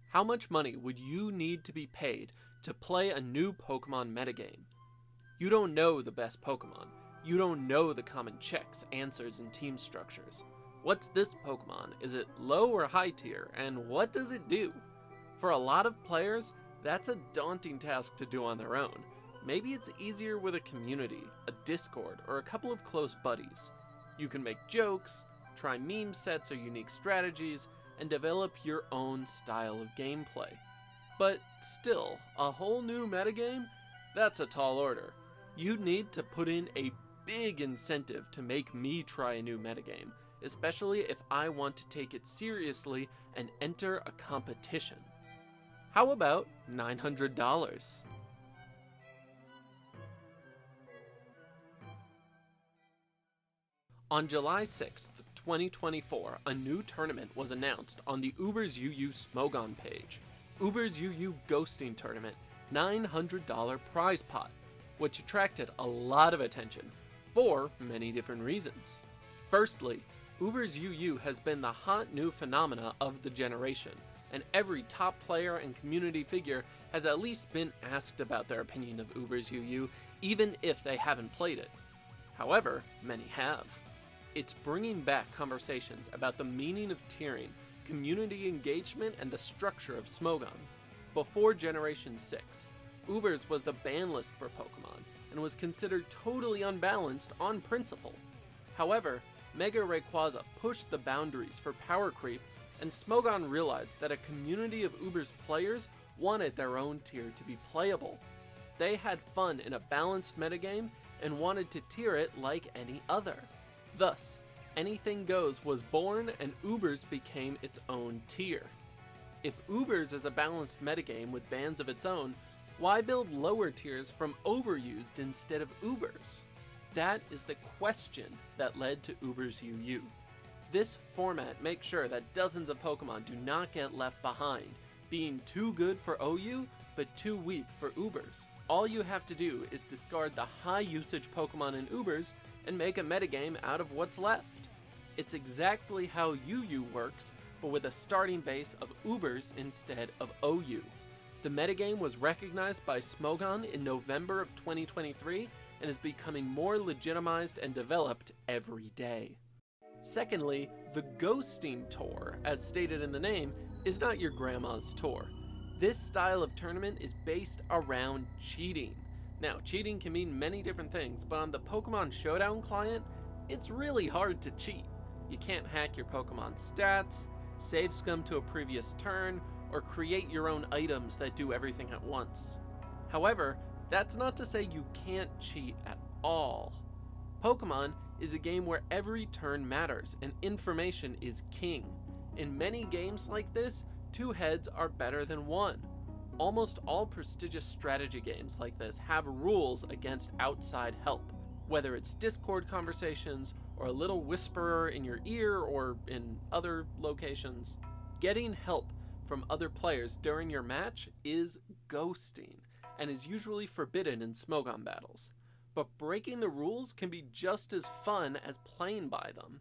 How much money would you need to be paid to play a new Pokemon metagame? You don't know the best Pokemon. You don't know the common checks, answers, and team structures. What's this Pokemon? Is it low or high tier? And what does it do? For a lot of players, that's a daunting task to do on their own. Maybe it's easier with a community, a Discord, or a couple of close buddies. You can make jokes, try meme sets or unique strategies, and develop your own style of gameplay. But still, a whole new metagame? That's a tall order. You'd need to put in a big incentive to make me try a new metagame, especially if I want to take it seriously and enter a competition. How about $900? On July 6th, 2024, a new tournament was announced on the Uber's UU Smogon page. Uber's UU Ghosting Tournament, $900 prize pot, which attracted a lot of attention for many different reasons. Firstly, Uber's UU has been the hot new phenomena of the generation, and every top player and community figure has at least been asked about their opinion of Uber's UU, even if they haven't played it. However, many have. It's bringing back conversations about the meaning of tiering, community engagement, and the structure of Smogon. Before Generation 6, Uber's was the ban list for Pokemon, and was considered totally unbalanced on principle. However, Mega Rayquaza pushed the boundaries for power creep, and Smogon realized that a community of Uber's players wanted their own tier to be playable. They had fun in a balanced metagame, and wanted to tier it like any other. Thus, Anything Goes was born, and Uber's became its own tier. If Uber's is a balanced metagame with bans of its own, why build lower tiers from Overused instead of Uber's? That is the question that led to Uber's UU. This format makes sure that dozens of Pokemon do not get left behind, being too good for OU, but too weak for Uber's. All you have to do is discard the high usage Pokemon in Uber's and make a metagame out of what's left. It's exactly how UU works, but with a starting base of Uber's instead of OU. The metagame was recognized by Smogon in November of 2023 and is becoming more legitimized and developed every day. Secondly, the Ghosting Tour, as stated in the name, is not your grandma's tour. This style of tournament is based around cheating. Now, cheating can mean many different things, but on the Pokemon Showdown client, it's really hard to cheat. You can't hack your Pokemon stats, save scum to a previous turn, or create your own items that do everything at once. However, that's not to say you can't cheat at all. Pokemon is a game where every turn matters and information is king. In many games like this, two heads are better than one. Almost all prestigious strategy games like this have rules against outside help, whether it's Discord conversations or a little whisperer in your ear or in other locations. Getting help from other players during your match is ghosting, and is usually forbidden in Smogon battles. But breaking the rules can be just as fun as playing by them.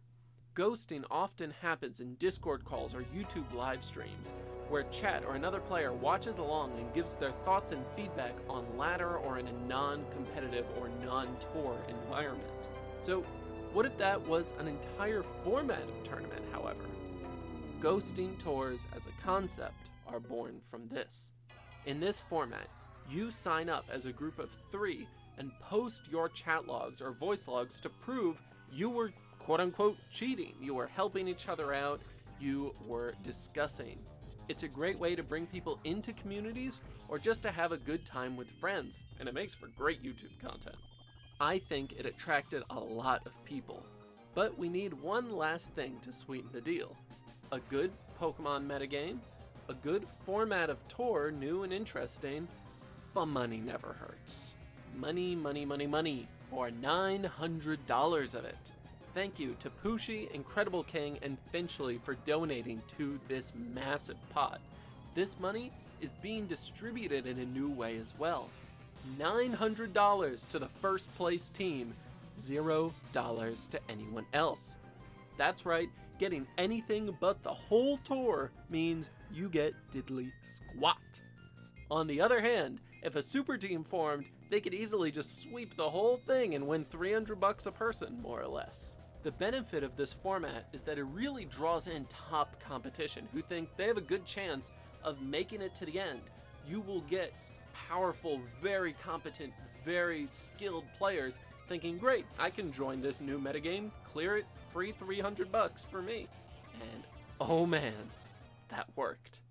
Ghosting often happens in Discord calls or YouTube live streams, where chat or another player watches along and gives their thoughts and feedback on ladder or in a non-competitive or non-tour environment. So, what if that was an entire format of tournament, however? Ghosting tours as a concept are born from this. In this format, you sign up as a group of 3 and post your chat logs or voice logs to prove you were quote-unquote cheating. You were helping each other out. You were discussing. It's a great way to bring people into communities or just to have a good time with friends, and it makes for great YouTube content. I think it attracted a lot of people, but we need one last thing to sweeten the deal. A good Pokemon metagame, a good format of tour, new and interesting, but money never hurts. Money, money, money, money, or $900 of it. Thank you to Pooshi, Incredible King, and Finchley for donating to this massive pot. This money is being distributed in a new way as well. $900 to the first place team, $0 to anyone else. That's right, Getting anything but the whole tour means you get diddly squat. On the other hand, if a super team formed, they could easily just sweep the whole thing and win $300 a person, more or less. The benefit of this format is that it really draws in top competition who think they have a good chance of making it to the end. You will get powerful, very competent, very skilled players thinking, great, I can join this new metagame, clear it, free $300 for me. And oh man, that worked.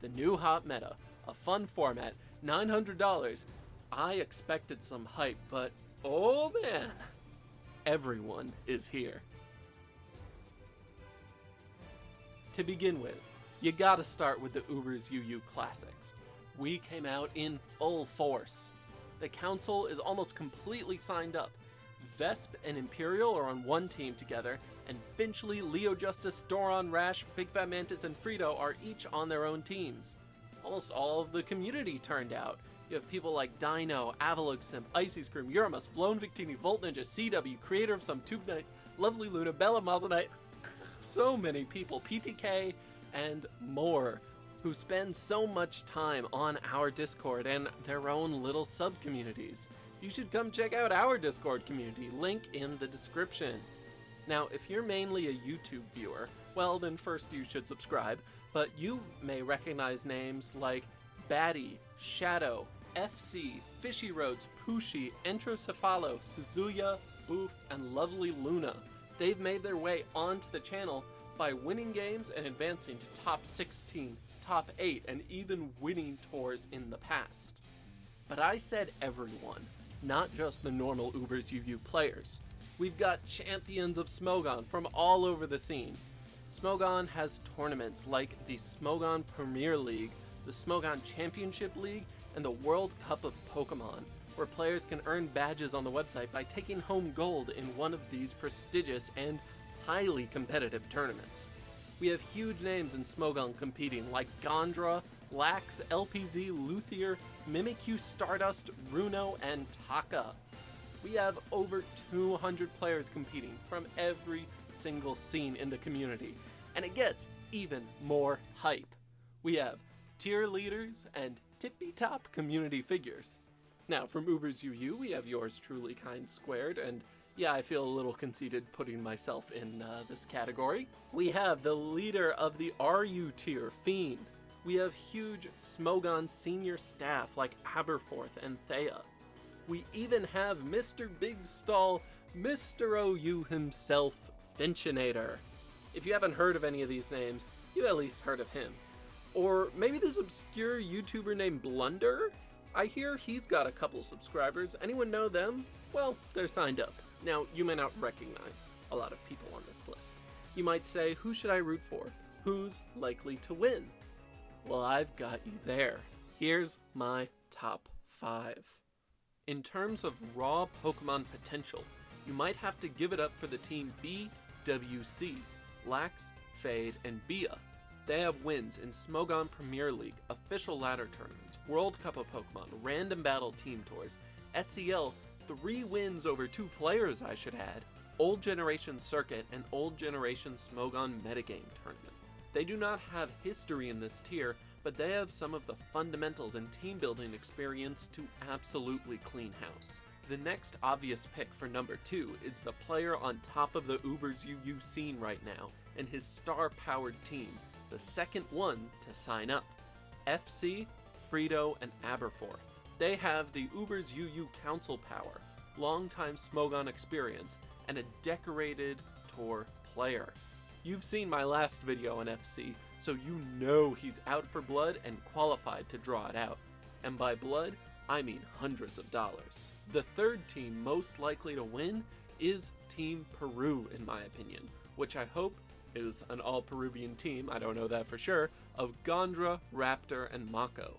The new hot meta, a fun format, $900. I expected some hype, but oh man, everyone is here. To begin with, you gotta start with the Ubers UU Classics. We came out in full force. The council is almost completely signed up. Vesp and Imperial are on one team together, and Finchley, Leo Justice, Doron, Rash, Big Fat Mantis, and Frito are each on their own teams. Almost all of the community turned out. You have people like Dino, Avalog Simp, Icy Scream, Uramus, Flown Victini, Volt Ninja, CW, creator of some Tube Knight, Lovely Luna, Bella Mazelnite, so many people, PTK, and more, who spend so much time on our Discord and their own little sub-communities. You should come check out our Discord community, link in the description. Now, if you're mainly a YouTube viewer, well then first you should subscribe, but you may recognize names like Batty, Shadow, FC, Fishy Roads, Pushi, Entrocephalo, Suzuya, Oof, and Lovely Luna. They've made their way onto the channel by winning games and advancing to top 16, top 8, and even winning tours in the past. But I said everyone, not just the normal Ubers UU players. We've got champions of Smogon from all over the scene. Smogon has tournaments like the Smogon Premier League, the Smogon Championship League, and the World Cup of Pokemon, where players can earn badges on the website by taking home gold in one of these prestigious and highly competitive tournaments. We have huge names in Smogon competing like Gondra, Lax, LPZ, Luthier, Mimikyu, Stardust, Runo, and Taka. We have over 200 players competing from every single scene in the community, and it gets even more hype. We have tier leaders and tippy-top community figures. Now, from Ubers UU, we have yours truly kind squared, and yeah, I feel a little conceited putting myself in this category. We have the leader of the RU tier, Fiend. We have huge Smogon senior staff like Aberforth and Thea. We even have Mr. Big Stall, Mr. OU himself, Finchinator. If you haven't heard of any of these names, you at least heard of him. Or maybe this obscure YouTuber named Blunder? I hear he's got a couple subscribers. Anyone know them? Well, they're signed up. Now, you may not recognize a lot of people on this list. You might say, who should I root for? Who's likely to win? Well, I've got you there. Here's my top 5. In terms of raw Pokemon potential, you might have to give it up for the team BWC, Lax, Fade, and Bia. They have wins in Smogon Premier League, official ladder tournaments, World Cup of Pokemon, random battle team tours, SCL, 3 wins over 2 players I should add, Old Generation Circuit, and Old Generation Smogon Metagame Tournament. They do not have history in this tier, but they have some of the fundamentals and team building experience to absolutely clean house. The next obvious pick for number 2 is the player on top of the Ubers UU scene right now, and his star-powered team, the second one to sign up. FC, Frito, and Aberforth. They have the Ubers UU Council power, longtime Smogon experience, and a decorated tour player. You've seen my last video on FC, so you know he's out for blood and qualified to draw it out. And by blood, I mean hundreds of dollars. The third team most likely to win is Team Peru, in my opinion, which I hope is an all-Peruvian team, I don't know that for sure, of Gondra, Raptor, and Mako.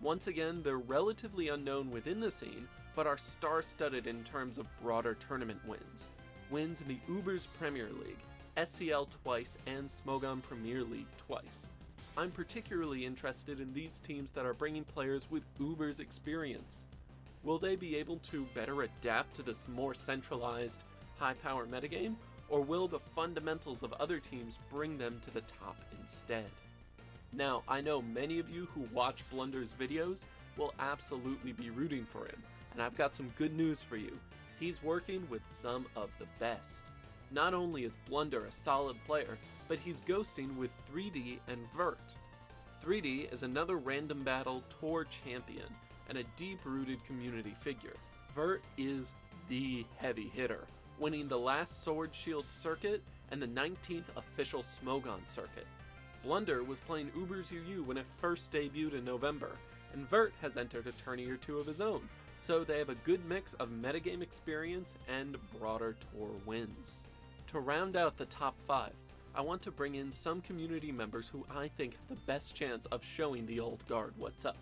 Once again, they're relatively unknown within the scene, but are star-studded in terms of broader tournament wins. Wins in the Ubers Premier League, SCL twice, and Smogon Premier League twice. I'm particularly interested in these teams that are bringing players with Ubers experience. Will they be able to better adapt to this more centralized, high-power metagame, or will the fundamentals of other teams bring them to the top instead? Now, I know many of you who watch Blunder's videos will absolutely be rooting for him, and I've got some good news for you. He's working with some of the best. Not only is Blunder a solid player, but he's ghosting with 3D and Vert. 3D is another random battle tour champion and a deep-rooted community figure. Vert is the heavy hitter, winning the last Sword Shield circuit and the 19th official Smogon circuit. Blunder was playing Uber's UU when it first debuted in November, and Vert has entered a tourney or two of his own, so they have a good mix of metagame experience and broader tour wins. To round out the top 5, I want to bring in some community members who I think have the best chance of showing the old guard what's up.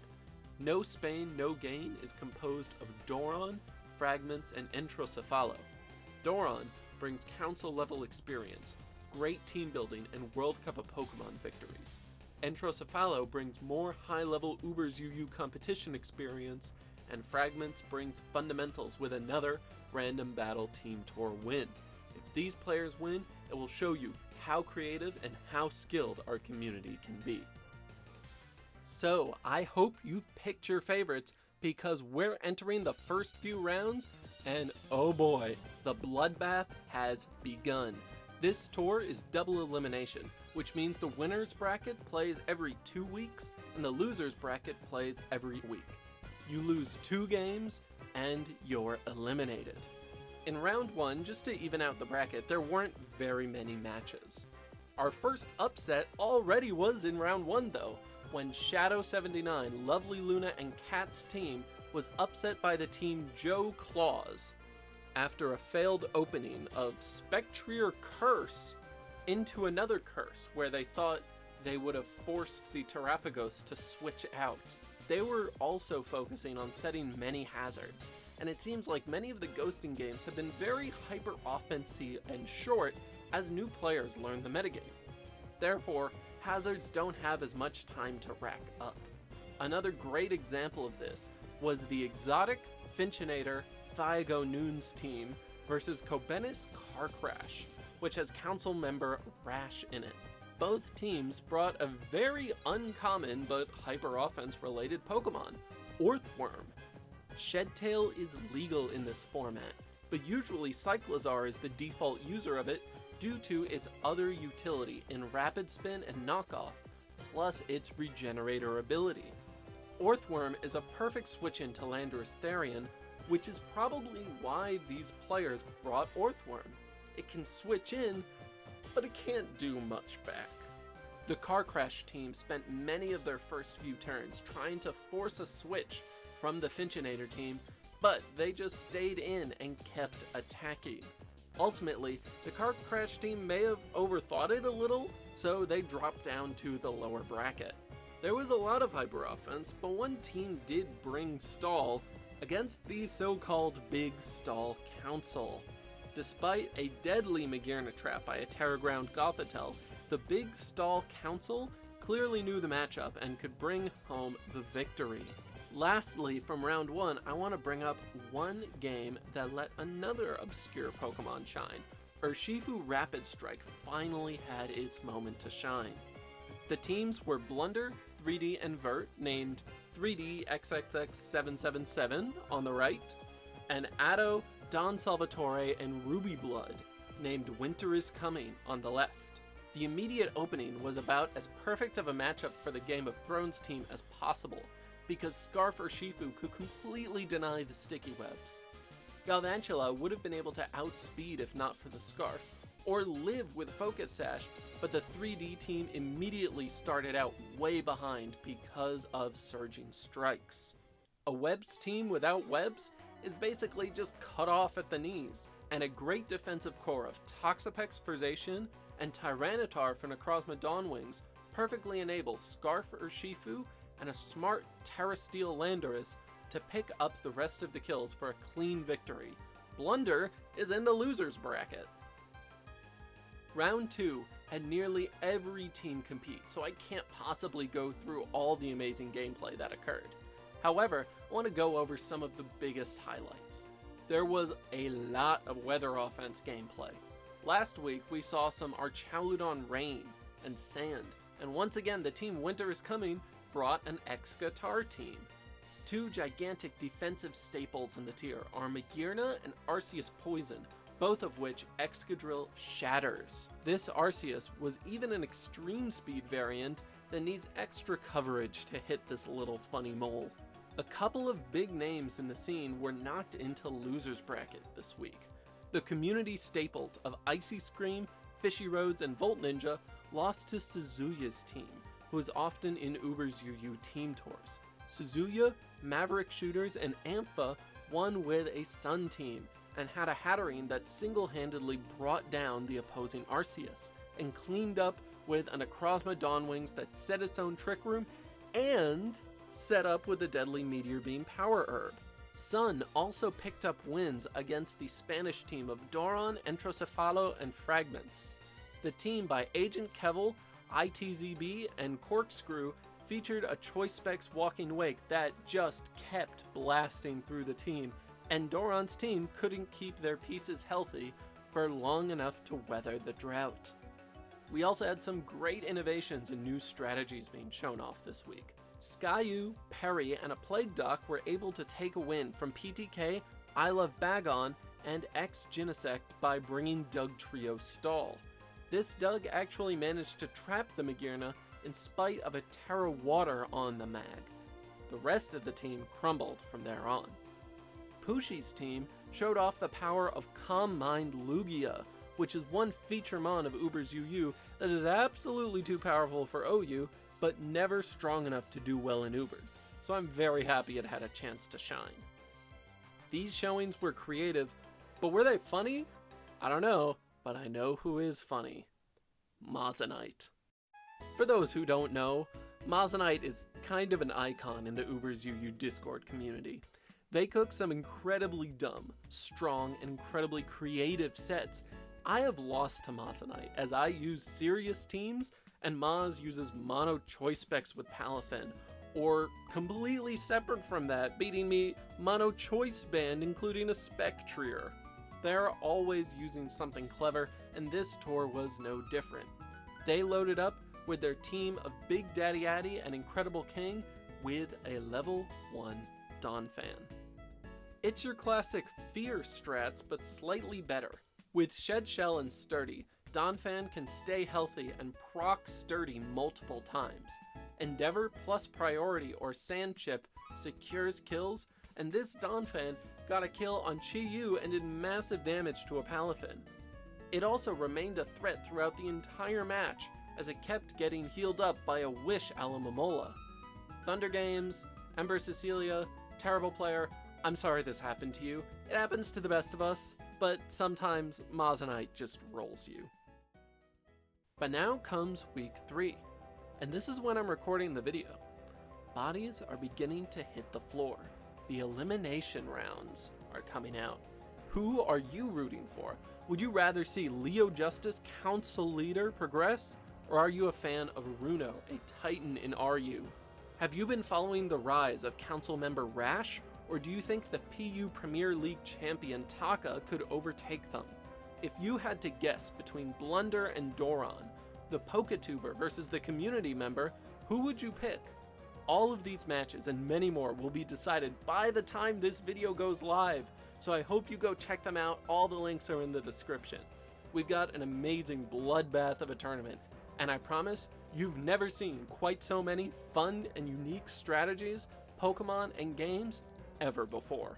No Spain, No Gain is composed of Doron, Fragments, and Entrocephalo. Doron brings council level experience, great team building, and World Cup of Pokemon victories. Entrocephalo brings more high-level Uber's UU competition experience, and Fragments brings fundamentals with another random battle team tour win. If these players win, it will show you how creative and how skilled our community can be. So, I hope you've picked your favorites because we're entering the first few rounds, and oh boy, the bloodbath has begun. This tour is double elimination, which means the winner's bracket plays every 2 weeks and the loser's bracket plays every week. You lose 2 games and you're eliminated. In round 1, just to even out the bracket, there weren't very many matches. Our first upset already was in round 1 though, when Shadow79, Lovely Luna, and Kat's team was upset by the team Joe Claus after a failed opening of Spectrier Curse into another curse where they thought they would have forced the Terapagos to switch out. They were also focusing on setting many hazards, and it seems like many of the ghosting games have been very hyper-offensive and short as new players learn the metagame. Therefore, hazards don't have as much time to rack up. Another great example of this was the exotic Finchinator Thiago Noon's team versus Kobenis Car Crash, which has council member Rash in it. Both teams brought a very uncommon but hyper-offense related Pokemon, Orthworm. Shedtail is legal in this format, but usually Cyclizar is the default user of it due to its other utility in Rapid Spin and Knockoff, plus its Regenerator ability. Orthworm is a perfect switch in to Landorus Therian, which is probably why these players brought Orthworm. It can switch in, but it can't do much back. The Car Crash team spent many of their first few turns trying to force a switch from the Finchinator team, but they just stayed in and kept attacking. Ultimately, the Car Crash team may have overthought it a little, so they dropped down to the lower bracket. There was a lot of hyper offense, but one team did bring stall against the so-called Big Stall Council. Despite a deadly Magearna trap by a Terra Ground Gothitelle, the Big Stall Council clearly knew the matchup and could bring home the victory. Lastly, from round 1, I want to bring up one game that let another obscure Pokemon shine. Urshifu Rapid Strike finally had its moment to shine. The teams were Blunder, 3D, and Vert, named 3D XXX777 on the right, and Addo, Don Salvatore, and Ruby Blood, named Winter is Coming on the left. The immediate opening was about as perfect of a matchup for the Game of Thrones team as possible, because Scarf Urshifu could completely deny the sticky webs. Galvantula would have been able to outspeed if not for the Scarf, or live with Focus Sash, but the 3D team immediately started out way behind because of Surging Strikes. A Webs team without Webs is basically just cut off at the knees, and a great defensive core of Toxapex for Zacian and Tyranitar for Necrozma Dawnwings perfectly enable Scarf Urshifu and a smart Terrasteel Landorus to pick up the rest of the kills for a clean victory. Blunder is in the loser's bracket. Round 2 had nearly every team compete, so I can't possibly go through all the amazing gameplay that occurred. However, I want to go over some of the biggest highlights. There was a lot of weather offense gameplay. Last week we saw some Archaludon rain and sand, and once again the team Winter is Coming brought an X-Guitar team. Two gigantic defensive staples in the tier are Magearna and Arceus Poison, both of which Excadrill shatters. This Arceus was even an extreme speed variant that needs extra coverage to hit this little funny mole. A couple of big names in the scene were knocked into losers bracket this week. The community staples of Icy Scream, Fishy Roads, and Volt Ninja lost to Suzuya's team, who is often in Uber's UU team tours. Suzuya, Maverick Shooters, and Ampha won with a Sun team, and had a Hatterene that single-handedly brought down the opposing Arceus, and cleaned up with an Necrozma Dawnwings that set its own Trick Room, and set up with a deadly Meteor Beam Power Herb. Sun also picked up wins against the Spanish team of Doron, Entrocephalo, and Fragments. The team by Agent Kevel, ITZB, and Corkscrew featured a Choice Specs Walking Wake that just kept blasting through the team, and Doron's team couldn't keep their pieces healthy for long enough to weather the drought. We also had some great innovations and new strategies being shown off this week. Skyu, Perry, and a Plague Doc were able to take a win from PTK, I Love Bagon, and X Genesect by bringing Dugtrio stall. This Doug actually managed to trap the Magearna in spite of a Terra Water on the mag. The rest of the team crumbled from there on. Pushi's team showed off the power of Calm Mind Lugia, which is one feature mon of Uber's UU that is absolutely too powerful for OU, but never strong enough to do well in Ubers, so I'm very happy it had a chance to shine. These showings were creative, but were they funny? I don't know, but I know who is funny. Moissanite. For those who don't know, Moissanite is kind of an icon in the Uber's UU Discord community. They cook some incredibly dumb, strong, and incredibly creative sets. I have lost to Moissanite as I use serious teams and Maz uses mono choice specs with Palafin, or completely separate from that, beating me mono choice band including a Spectrier. They're always using something clever, and this tour was no different. They loaded up with their team of Big Daddy Addy and Incredible King with a level 1 Donphan. It's your classic Fear strats, but slightly better. With Shed Shell and Sturdy, Donphan can stay healthy and proc Sturdy multiple times. Endeavor plus Priority or Sand Chip secures kills, and this Donphan got a kill on Chi-Yu and did massive damage to a Palafin. It also remained a threat throughout the entire match, as it kept getting healed up by a Wish a la Momola. Thunder Games, Ember Cecilia, terrible player, I'm sorry this happened to you. It happens to the best of us, but sometimes Moissanite just rolls you. But now comes week 3, and this is when I'm recording the video. Bodies are beginning to hit the floor. The elimination rounds are coming out. Who are you rooting for? Would you rather see Leo Justice, Council Leader, progress? Or are you a fan of Runo, a Titan in RU? Have you been following the rise of Council member Rash? Or do you think the PU Premier League champion Taka could overtake them? If you had to guess between Blunder and Doron, the Pokatuber versus the community member, who would you pick? All of these matches and many more will be decided by the time this video goes live, so I hope you go check them out. All the links are in the description. We've got an amazing bloodbath of a tournament, and I promise you've never seen quite so many fun and unique strategies, Pokemon, and games ever before.